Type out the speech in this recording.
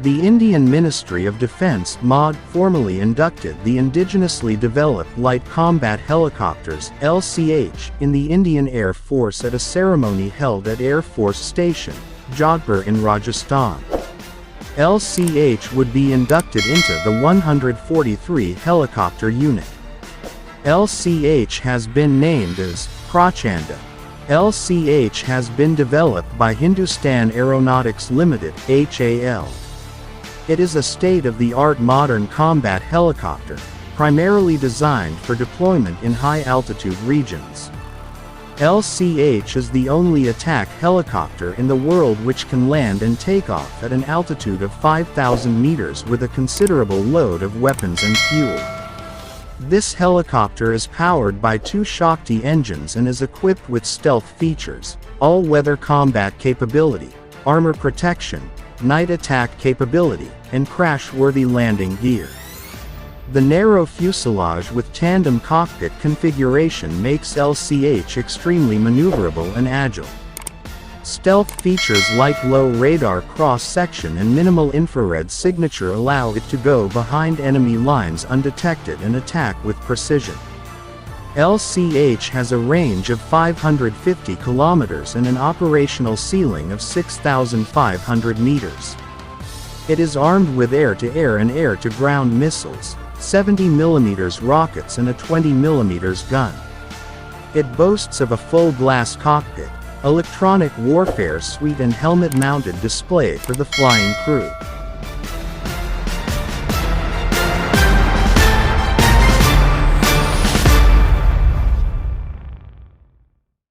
The Indian Ministry of Defence (MOD) formally inducted the Indigenously Developed Light Combat Helicopters (LCH) in the Indian Air Force at a ceremony held at Air Force Station, Jodhpur in Rajasthan. LCH would be inducted into the 143 helicopter unit. LCH has been named as Prachanda. LCH has been developed by Hindustan Aeronautics Ltd. (HAL). It is a state-of-the-art modern combat helicopter, primarily designed for deployment in high-altitude regions. LCH is the only attack helicopter in the world which can land and take off at an altitude of 5,000 meters with a considerable load of weapons and fuel. This helicopter is powered by 2 Shakti engines and is equipped with stealth features, all-weather combat capability, armor protection, night attack capability, and crash-worthy landing gear. The narrow fuselage with tandem cockpit configuration makes LCH extremely maneuverable and agile. Stealth features like low radar cross-section and minimal infrared signature allow it to go behind enemy lines undetected and attack with precision. LCH has a range of 550 kilometers and an operational ceiling of 6,500 meters. It is armed with air-to-air and air-to-ground missiles, 70mm rockets and a 20mm gun. It boasts of a full-glass cockpit, electronic warfare suite and helmet-mounted display for the flying crew.